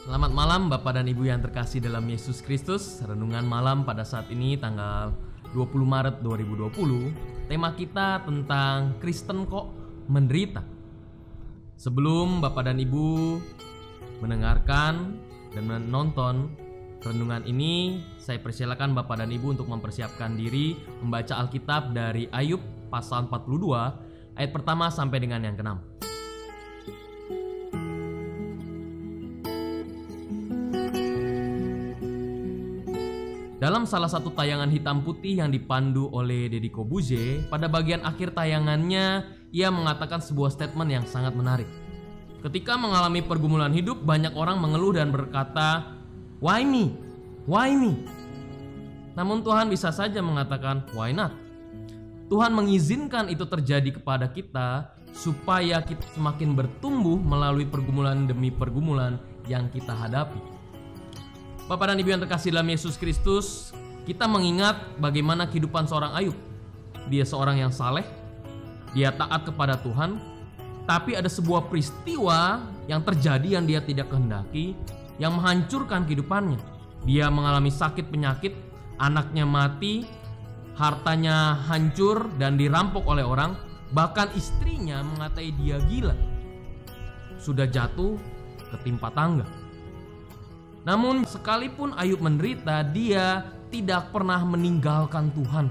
Selamat malam Bapak dan Ibu yang terkasih dalam Yesus Kristus. Renungan malam pada saat ini tanggal 20 Maret 2020. Tema kita tentang Kristen kok menderita. Sebelum Bapak dan Ibu mendengarkan dan menonton renungan ini, saya persilakan Bapak dan Ibu untuk mempersiapkan diri membaca Alkitab dari Ayub pasal 42 ayat pertama sampai dengan yang ke-6. Dalam salah satu tayangan hitam putih yang dipandu oleh Deddy Corbuzier, pada bagian akhir tayangannya, ia mengatakan sebuah statement yang sangat menarik. Ketika mengalami pergumulan hidup, banyak orang mengeluh dan berkata, "Why me? Why me?" Namun Tuhan bisa saja mengatakan, "Why not?" Tuhan mengizinkan itu terjadi kepada kita supaya kita semakin bertumbuh melalui pergumulan demi pergumulan yang kita hadapi. Bapak dan Ibu yang terkasih dalam Yesus Kristus, kita mengingat bagaimana kehidupan seorang Ayub. Dia seorang yang saleh, dia taat kepada Tuhan, tapi ada sebuah peristiwa yang terjadi yang dia tidak kehendaki, yang menghancurkan kehidupannya. Dia mengalami sakit penyakit, anaknya mati, hartanya hancur dan dirampok oleh orang, bahkan istrinya mengatai dia gila. Sudah jatuh ketimpa tangga. Namun sekalipun Ayub menderita, dia tidak pernah meninggalkan Tuhan.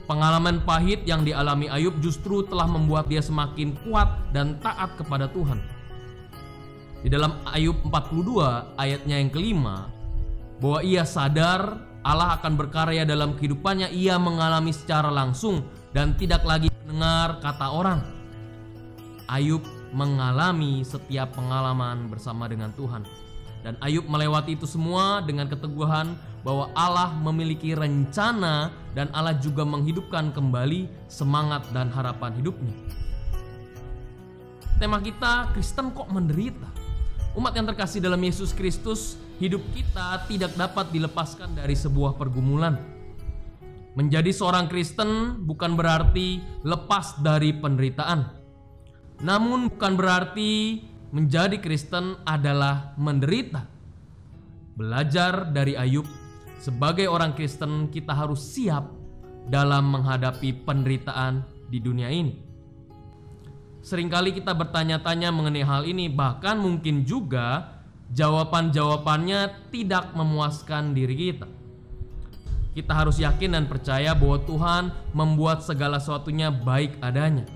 Pengalaman pahit yang dialami Ayub justru telah membuat dia semakin kuat dan taat kepada Tuhan. Di dalam Ayub 42 ayatnya yang kelima, bahwa ia sadar Allah akan berkarya dalam kehidupannya, ia mengalami secara langsung dan tidak lagi mendengar kata orang. Ayub mengalami setiap pengalaman bersama dengan Tuhan. Dan Ayub melewati itu semua dengan keteguhan bahwa Allah memiliki rencana dan Allah juga menghidupkan kembali semangat dan harapan hidupnya. Tema kita, Kristen kok menderita? Umat yang terkasih dalam Yesus Kristus, hidup kita tidak dapat dilepaskan dari sebuah pergumulan. Menjadi seorang Kristen bukan berarti lepas dari penderitaan. Namun bukan berarti menjadi Kristen adalah menderita. Belajar dari Ayub, sebagai orang Kristen kita harus siap dalam menghadapi penderitaan di dunia ini. Seringkali kita bertanya-tanya mengenai hal ini, bahkan mungkin juga jawaban-jawabannya tidak memuaskan diri kita. Kita harus yakin dan percaya bahwa Tuhan membuat segala sesuatunya baik adanya.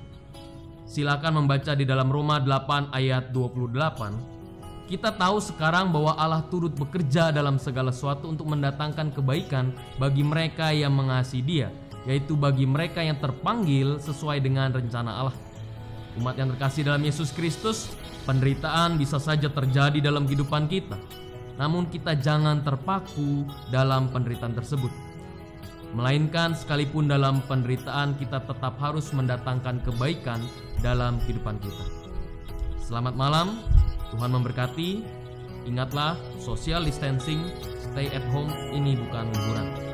Silakan membaca di dalam Roma 8 ayat 28. Kita tahu sekarang bahwa Allah turut bekerja dalam segala sesuatu untuk mendatangkan kebaikan bagi mereka yang mengasihi Dia, yaitu bagi mereka yang terpanggil sesuai dengan rencana Allah. Umat yang terkasih dalam Yesus Kristus, penderitaan bisa saja terjadi dalam kehidupan kita. Namun kita jangan terpaku dalam penderitaan tersebut. Melainkan sekalipun dalam penderitaan kita tetap harus mendatangkan kebaikan dalam kehidupan kita. Selamat malam, Tuhan memberkati. Ingatlah, social distancing, stay at home ini bukan liburan.